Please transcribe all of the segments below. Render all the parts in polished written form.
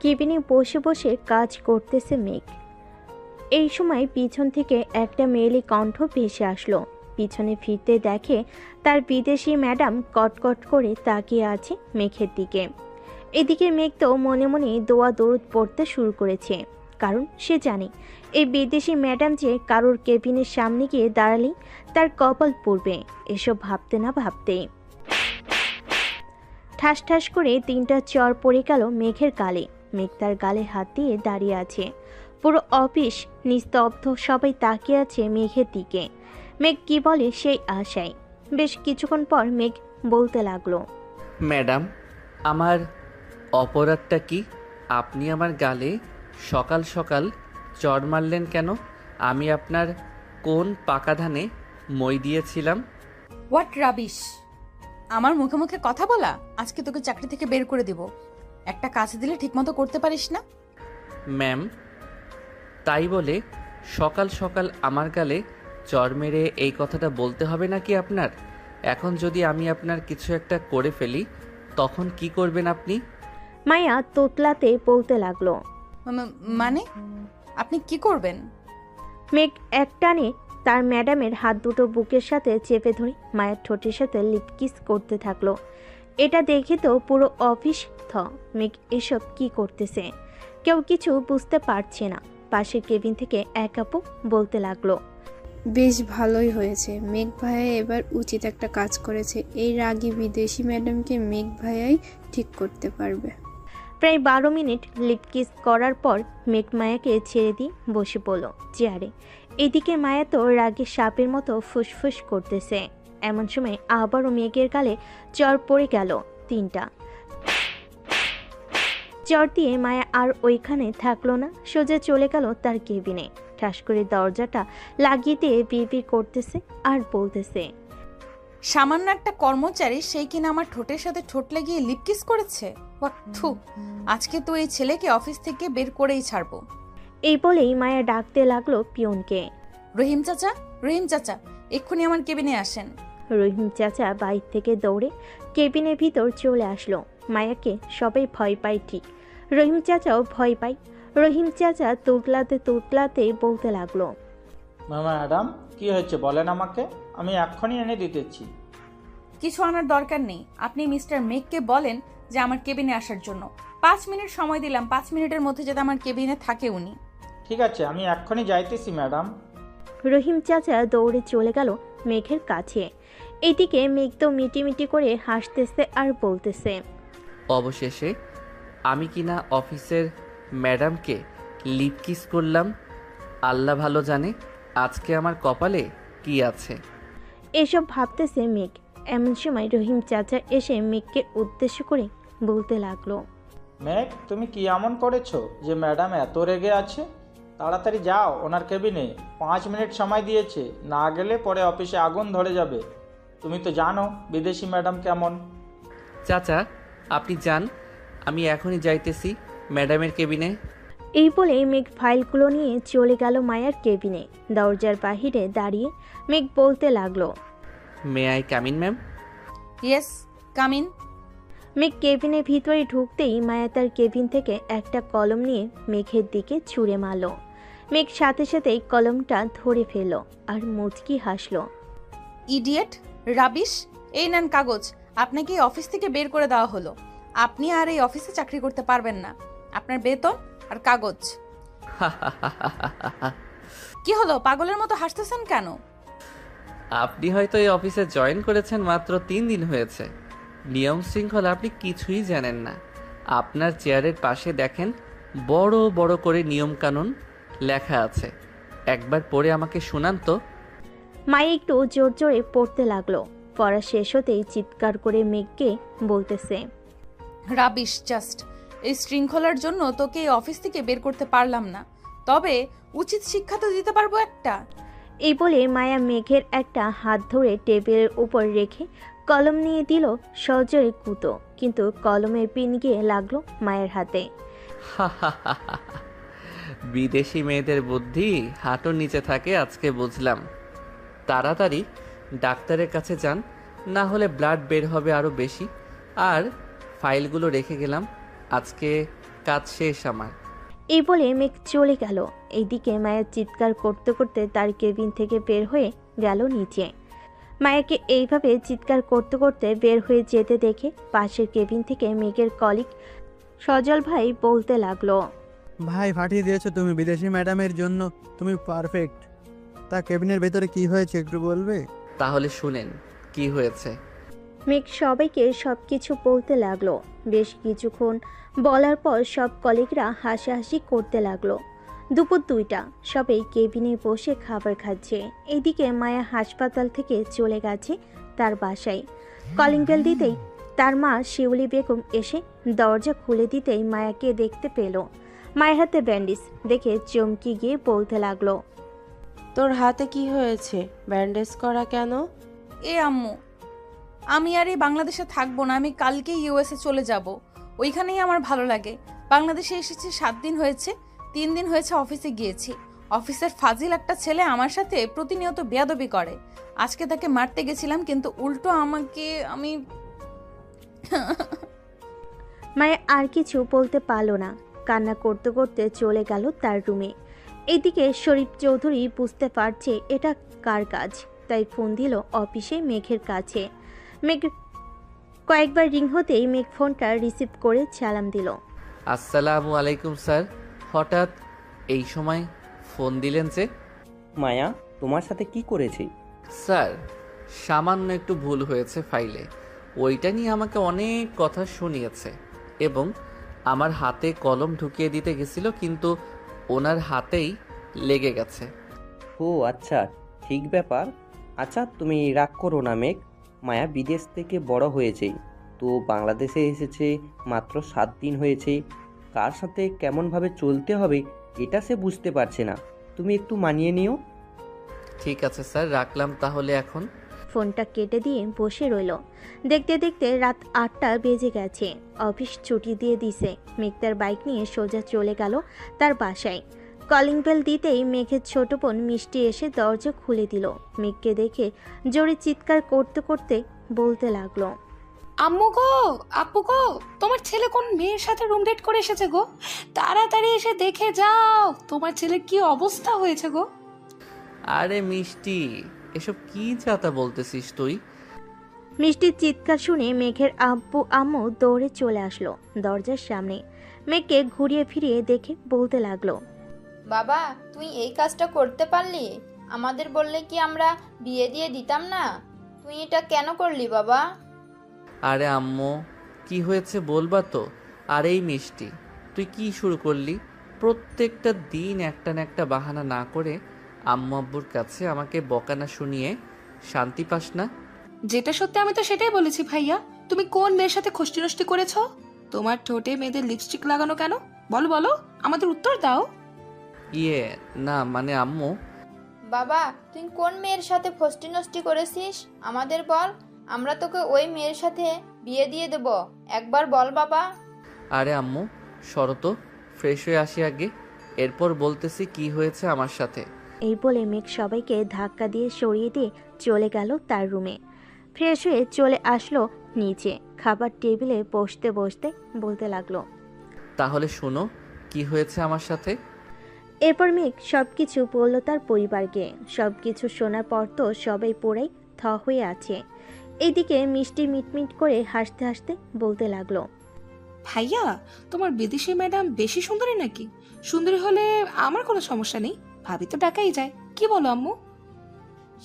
কেবিনে বসে বসে কাজ করতেছে মেঘ। এই সময় পিছন থেকে একটা মেয়েলি কণ্ঠ ভেসে আসলো। পিছনে ফিরতে দেখে তার বিদেশি ম্যাডাম কটকট করে তাকিয়ে আছে মেঘের দিকে। এদিকে মেঘ তো মনে মনে দোয়া দরুদ পড়তে শুরু করেছে, কারণ সে জানে এই বিদেশি ম্যাডাম যে কারোর কেবিনের সামনে গিয়ে দাঁড়ালেই তার কপাল পড়বে। এসব ভাবতে না ভাবতেই ঠাস ঠাস করে 3টা চর পড়ে গেল মেঘের গালে। মেঘ তার গালে হাত দিয়ে দাঁড়িয়ে আছে। পুরো অফিস নিস্তব্ধ, সবাই তাকিয়ে আছে মেঘের দিকে। মেঘ কি বলে সেই আশায়। বেশ কিছুক্ষণ পর মেঘ বলতে লাগলো, ম্যাডাম, আমার অপরাধটা কি? আপনি আমার গালে সকাল সকাল চড় মারলেন কেন? আমি আপনার কোন পাকা ধানে মই দিয়েছিলাম? What rubbish! আমার মুখে মুখে কথা বলা, আজকে তোকে চাকরি থেকে বের করে দিব। একটা কাজ দিলে ঠিকমতো করতে পারিস না। ম্যাম, তাই বলে সকাল সকাল আমার গালে চড় মেরে এই কথাটা বলতে হবে নাকি আপনার? এখন যদি আমি আপনার কিছু একটা করে ফেলি, তখন কি করবেন আপনি? মায়া তোতলাতে বলতে লাগলো। মানে আপনি কি করবেন? মেঘ একটানে তার ম্যাডামের হাত দুটো বুকের সাথে চেপে ধরে মায়ের ঠোঁটের সাথে লিপ কিস করতে থাকলো। এটা দেখে তো পুরো অফিস থ। মেঘ এসব কি করতেছে কেউ কিছু বুঝতে পারছে না। পাশের কেবিন থেকে এক আপু বলতে লাগলো, বেশ ভালোই হয়েছে, মেঘ ভাইয়া এবার উচিত একটা কাজ করেছে। এই রাগী বিদেশি ম্যাডামকে মেঘ ভাইয়াই ঠিক করতে পারবে। প্রায় 12 মিনিট লিপ কিস করার পর মেঘ মায়াকে ছেড়ে দিয়ে বসে পড়ল চেয়ারে। এদিকে মায়া তো রাগে সাপের মতো ফুসফুস করতেছে। এমন সময় আবারও মেঘের গালে চর পড়ে গেল 3টা। চর দিয়ে মায়া আর ওইখানে থাকলো না, সোজা চলে গেল তার কেবিনে। ঠাস করে দরজাটা লাগিয়ে দিয়ে বিড়বিড় করতেছে আর বলতেছে, সামান্য একটা কর্মচারী, সেই কিনা আমার ঠোঁটের সাথে ঠোঁট লাগিয়ে লিপকিস করেছে। থু, আজকে তো এই ছেলেকে অফিস থেকে বের করেই ছাড়বো। এই বলেই মায়া ডাকতে লাগলো পিয়নকে। রহিম চাচা, রহিম চাচা, এক্ষুনি আমার কেবিনে আসেন। রহিম চাচা বাইর থেকে দৌড়ে কেবিনের ভিতর চলে আসলো। মায়াকে সবাই ভয় পায় ঠিক, রহিম চাচাও ভয় পায়। রহিম চাচা তুতলাতে তুতলাতে বলতে লাগলো, ম্যাডাম, কি হয়েছে বলেন আমাকে, আমি এক্ষুনি এনে দিতেছি। কিছু আনার দরকার নেই, আপনি মিস্টার মেঘকে বলেন যে আমার কেবিনে আসার জন্য। 5 মিনিট সময় দিলাম, 5 মিনিটের মধ্যে যাতে আমার কেবিনে থাকে উনি। ঠিক আছে, আমি এক্ষুনি যাইতেছি ম্যাডাম। রহিম চাচা দৌড়ে চলে গেল মেঘের কাছে। এদিকে মেঘ তো মিটিমিটি করে হাসতেছে আর বলতেছে, অবশেষে আমি কিনা অফিসের ম্যাডামকে লিপ কিস করলাম। আল্লাহ ভালো জানে আজকে আমার কপালে কি আছে। এসব ভাবতেছে মেঘ। এমন সময় রহিম চাচা এসে মেঘকে উদ্দেশ্য করে বলতে লাগলো, মেঘ, তুমি কি এমন করেছো যে ম্যাডাম এত রেগে আছে? তাড়াতাড়ি যাও ওনার কেবিনে, 5 মিনিট সময় দিয়েছে, না গেলে পরে অফিসে আগুন ধরে যাবে। তুমি তো জানো বিদেশি ম্যাডাম কেমন। চাচা, আপনি যান, আমি এখনই যাইতেছি ম্যাডামের কেবিনে। এই বলে মেঘ ফাইলগুলো নিয়ে চলে গেল মায়ার কেবিনে। দরজার বাহিরে দাঁড়িয়ে মেঘ বলতে লাগলো, may I come in ma'am? Yes, come in. মেঘ কেবিনের ভিতরে ঢুকতেই মায়া তার কেবিন থেকে একটা কলম নিয়ে মেঘের দিকে ছুঁড়ে মারল। মেঘ সাথে সাথেই কলমটা ধরে ফেলল আর মুচকি হাসলো। Idiot, rubbish! এই নেন কাগজ, আপনাকে এই অফিস থেকে বের করে দেওয়া হলো। আপনি আর এই অফিসে চাকরি করতে পারবেন না। আপনার বেতন আর কাগজ। কি হলো, পাগলের মতো হাসতেছেন কেন? আপনি হয়তো এই অফিসে জয়েন করেছেন মাত্র 3 দিন হয়েছে। নিয়ম শৃঙ্খলা আপনি কিছুই জানেন না। আপনার চেয়ারের পাশে দেখেন বড় বড় করে নিয়ম কানুন লেখা আছে, একবার পড়ে আমাকে শোনান তো। মায়া একটু জোর জোরে পড়তে লাগলো। পড়া শেষ হতেই চিৎকার করে মেঘকে বলতেছে, রাবিশ জাস্ট! এই শৃঙ্খলার জন্য তোকে এই অফিস থেকে বের করতে পারলাম না, তবে উচিত শিক্ষা তো দিতে পারবো একটা। এই বলে মায়া মেঘের একটা হাত ধরে টেবিলের উপর রেখে কলম নিয়ে দিল সজোরে কুতো, কিন্তু কলমের পিন গিয়ে লাগলো মায়ের হাতে। বিদেশি মেয়েদের বুদ্ধি হাঁটুর নিচে থাকে আজকে বুঝলাম। তাড়াতাড়ি ডাক্তারের কাছে যান, না হলে ব্লাড বের হবে আরও বেশি। আর ফাইলগুলো রেখে গেলাম, আজকে কাজ শেষ আমার। এই বলে মেঘ চলে গেল। এইদিকে মায়া চিৎকার করতে করতে তার কেবিন থেকে বের হয়ে গেল নিচে। মায়াকে এইভাবে চিৎকার করতে করতে বের হয়ে যেতে দেখে পাশের কেবিন থেকে মেঘের কলিগ সজল ভাই বলতে লাগলো, ভাই ফাটিয়ে দিয়েছো তুমি, বিদেশি ম্যাডামের জন্য তুমি পারফেক্ট। তা কেবিনের ভেতরে কি হয়েছে একটু বলবে? তাহলে শুনেন কি হয়েছে। মেঘ সবাইকে সবকিছু বলতে লাগলো। বেশ কিছুক্ষণ বলার পর সব কলিগরা হাসাহাসি করতে লাগলো। দুপুর 2টা, সবাই কেবিনে বসে খাবার খাচ্ছে। এদিকে মায়া হাসপাতাল থেকে চলে গেছে তার বাসায়। কলিং বেল দিতেই তার মা শিউলি বেগম এসে দরজা খুলে দিতেই মায়াকে দেখতে পেল। মায়ের হাতে ব্যান্ডেজ দেখে চমকে গিয়ে বলতে লাগলো, তোর হাতে কি হয়েছে? ব্যান্ডেজ করা কেন? এ আম্মু, আমি আর এই বাংলাদেশে থাকবো না। আমি কালকেই ইউএসএ চলে যাব। ওইখানেই আমার ভালো লাগে। বাংলাদেশে এসেছি 7 দিন হয়েছে। 3 দিন হয়েছে অফিসে গিয়েছি। অফিসের ফাজিল একটা ছেলে আমার সাথে প্রতিনিয়ত বেয়াদবি করে। আজকে তাকে মারতে গেছিলাম, কিন্তু উল্টো আমি মায়া আর কিছু বলতে পারল না। কান্না করতে করতে চলে গেল তার রুমে। এদিকে শরীফ চৌধুরী বুঝতে পারছে এটা কার কাজ, তাই ফোন দিল অফিসে মেঘের কাছে। মেঘ কয়েকবার রিং হতেই মেঘ ফোনটা রিসিভ করে সালাম দিল। আসসালামু আলাইকুম স্যার, হঠাৎ এই সময় ফোন দিলেন যে? মায়া তোমার সাথে কি করেছে? স্যার, সামান্য একটু ভুল হয়েছে ফাইলে, ওইটা নিয়ে আমাকে অনেক কথা শুনিয়েছে এবং আমার হাতে কলম ঢুকিয়ে দিতে গেছিল, কিন্তু ওনার হাতেই লেগে গেছে। ও আচ্ছা, ঠিক ব্যাপার। আচ্ছা তুমি রাগ করো না মেঘ। মায়া বিদেশ থেকে বড় হয়েছে, তো বাংলাদেশে এসেছে মাত্র 7 দিন হয়েছে। কার সাথে কেমনভাবে চলতে হবে এটা সে বুঝতে পারছে না। তুমি একটু মানিয়ে নিও। ঠিক আছে স্যার, রাখলাম তাহলে এখন। ফোনটা কেটে দিয়ে বসে রইল। দেখতে দেখতে রাত 8টা বেজে গেছে। অফিস ছুটি দিয়ে দিছে। মেঘ তার বাইক নিয়ে সোজা চলে গেল তার বাসায়। কলিং বেল দিতেই মেঘের ছোট বোন মিষ্টি এসে দরজা খুলে দিল। মেঘকে দেখে জোরে চিৎকার করতে করতে বলতে লাগলো, আম্মু গো, আপু গো, তোমার ছেলে কোন মেয়ের সাথে রুম ডেট করে এসেছে গো। তাড়াতাড়ি এসে দেখে যাও তোমার ছেলের কি অবস্থা হয়েছে গো। আরে মিষ্টি, এসব কি যাতা বলতেছিস তুই? মিষ্টির চিৎকার শুনে মেঘের আব্বু আম্মু দৌড়ে চলে আসলো দরজার সামনে। মেঘকে ঘুরিয়ে ফিরিয়ে দেখে বলতে লাগলো, বাবা তুই এই কাজটা করতে পারলি? আমাদের বললে কি আমরা বিয়ে দিয়ে দিতাম না? তুই এটা কেন করলি বাবা? আরে আম্মু, কি হয়েছে বলবা তো? আর এই মিষ্টি, তুই কি শুরু করলি? প্রত্যেকটা দিন একটা না একটা বাহানা না করে আম্মু আব্বুর কাছে আমাকে বকানা শুনিয়ে শান্তি পাস না? যেটা সত্যি আমি তো সেটাই বলেছি ভাইয়া। তুমি কোন মেয়ের সাথে খষ্টি নষ্টি করেছো? তোমার ঠোঁটে মেয়েদের লিপস্টিক লাগানো কেন? বলো বলো, আমাদের উত্তর দাও। ইয়ে না, মানে আম্মু। বাবা তুই কোন মেয়ের সাথে ফষ্টি নষ্টি করেছিস আমাদের বল, আমরা তোকে ওই মেয়ের সাথে বিয়ে দিয়ে দেব। একবার বল বাবা। আরে আম্মু সরো তো, ফ্রেশ হয়ে আসি আগে, এরপর বলতেছি কি হয়েছে আমার সাথে। এই বলে মেঘ সবাইকে ধাক্কা দিয়ে সরিয়ে দিয়ে চলে গেল তার রুমে। ফ্রেশ হয়ে চলে আসলো নিচে। খাবার টেবিলে বসতে বসতে বলতে লাগলো, তাহলে শোনো কি হয়েছে আমার সাথে। এরপর মেঘ সবকিছু বলল তার পরিবারকে। সবকিছু শোনার পর তো সবাই পুরাই থ হয়ে আছে। এদিকে মিষ্টি মিটমিট করে হাসতে হাসতে বলতে লাগলো, ভাইয়া, তোমার বিদেশি ম্যাডাম বেশি সুন্দরী নাকি? সুন্দরী হলে আমার কোনো সমস্যা নেই, ভাবি তো ডাকাই যায়। কি বলো আম্মু?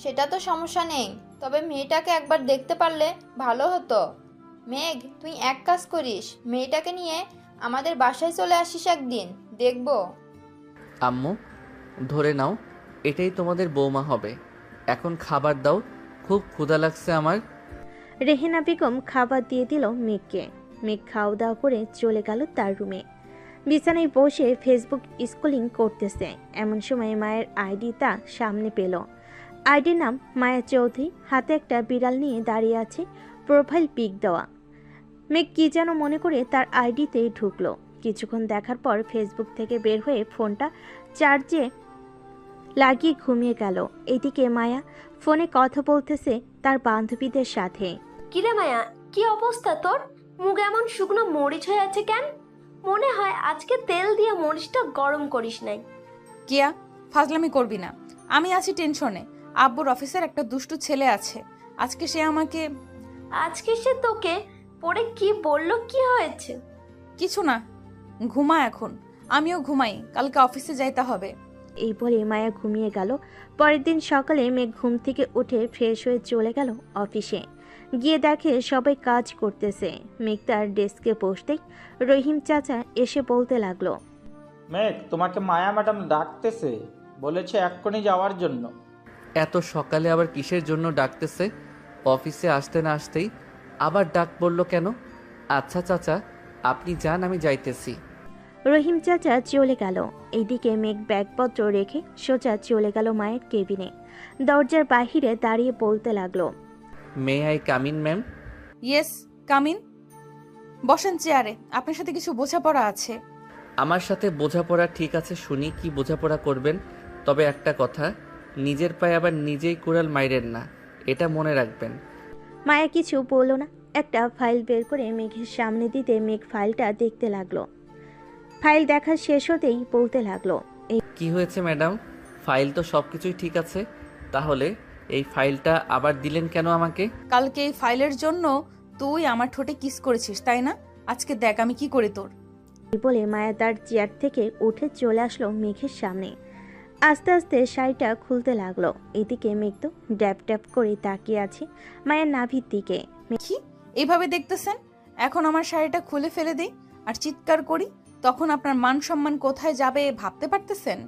সেটা তো সমস্যা নেই, তবে মেয়েটাকে একবার দেখতে পারলে ভালো হতো। মেঘ তুই এক কাজ করিস, মেয়েটাকে নিয়ে আমাদের বাসায় চলে আসিস একদিন, দেখবো। আম্মু ধরে নাও, এটাই তোমাদের বৌমা হবে। এখন খাবার দাও, খুব ক্ষুধা লাগছে আমার। রেহেনা বেগম খাবার দিয়ে দিল মেঘকে। মেঘ খাওয়া দাওয়া করে চলে গেল তার রুমে। বিছানায় বসে ফেসবুক স্ক্রলিং করতেছে। এমন সময় মায়ের আইডি তা সামনে পেল। আইডির নাম মায়া চৌধুরী, হাতে একটা বিড়াল নিয়ে দাঁড়িয়ে আছে, প্রোফাইল পিক দেওয়া। মেঘ কি যেন মনে করে তার আইডিতে ঢুকলো। কিছুক্ষণ দেখার পর ফেসবুক থেকে বের হয়ে ফোনটা চার্জে লাগিয়ে ঘুমিয়ে গেল। এদিকে মায়া ফোনে কথা বলতেছে তার বান্ধবীদের সাথে। কিরে মায়া, কি অবস্থা তোর? মুখ এমন শুকনো মরিচ হয়ে আছে কেন? মনে হয় আজকে তেল দিয়ে মরিচটা গরম করিস নাই। কিয়া, ফাজলামি করবি না। আমি আছি টেনশনে। আব্বুর অফিসের একটা দুষ্টু ছেলে আছে, আজকে সে আমাকে। আজকে সে তোকে পরে কি বললো, কি হয়েছে? কিছু না, ঘুমা এখন। আমিও ঘুমাই, কালকে অফিসে যাইতে হবে। এই বলে মায়া ঘুমিয়ে গেল। পরের দিন সকালে মেঘ ঘুম থেকে উঠে ফ্রেশ হয়ে চলে গেল অফিসে। গিয়ে দেখে সবাই কাজ করতেছে। মেঘ তার ডেস্কে বসতেই রহিম চাচা এসে বলতে লাগলো, মেঘ, তোমাকে মায়া ম্যাডাম ডাকতেছে, বলেছে এক্ষুনি যাওয়ার জন্য। এত সকালে আবার কিসের জন্য ডাকতেছে? অফিসে আসতে না আসতেই আবার ডাক পড়লো কেন? আচ্ছা চাচা, আপনি যান, আমি যাইতেছি। রহিম চাচা চলে গেল। এইদিকে মেঘ ব্যাগপত্র রেখে সোজা চলে গেল মায়ের কেবিনে। দরজার বাহিরে দাঁড়িয়ে বলতে লাগলো, may I come in ma'am? Yes, come in. বসেন চেয়ারে, আপনার সাথে কিছু বোঝাপড়া আছে। আমার সাথে বোঝাপড়া ঠিক আছে, শুনি কি বোঝাপড়া করবেন। তবে একটা কথা, নিজের পায়ে আবার নিজেই কুড়াল মাইরেন না, এটা মনে রাখবেন। মায়া কিছু বলল না। একটা ফাইল বের করে মেঘের সামনে দিতে মেঘ ফাইলটা দেখতে লাগলো। ফাইল দেখা শেষ হতেই বলতে লাগলো, কি হয়েছে ম্যাডাম? ফাইল তো সব কিছুই ঠিক আছে, তাহলে এই ফাইলটা আবার দিলেন কেন আমাকে? কালকে এই ফাইলের জন্য তুই আমার ঠোঁটে কিস করেছিস, তাই না? আজকে দেখ আমি কি করি তোর। এই বলে মায়া তার চেয়ার থেকে উঠে চলে আসলো মেঘের সামনে। আস্তে আস্তে শাড়িটা খুলতে লাগলো। এদিকে মেঘ তো ড্যাপ ড্যাপ করে তাকিয়ে আছে মায়ের নাভির দিকে। কি এইভাবে দেখতেছেন? এখন আমার শাড়িটা খুলে ফেলে দিই আর চিৎকার করি, তখন আপনার মান সম্মান কোথায় যাবে ভাবতে পারতেছেন?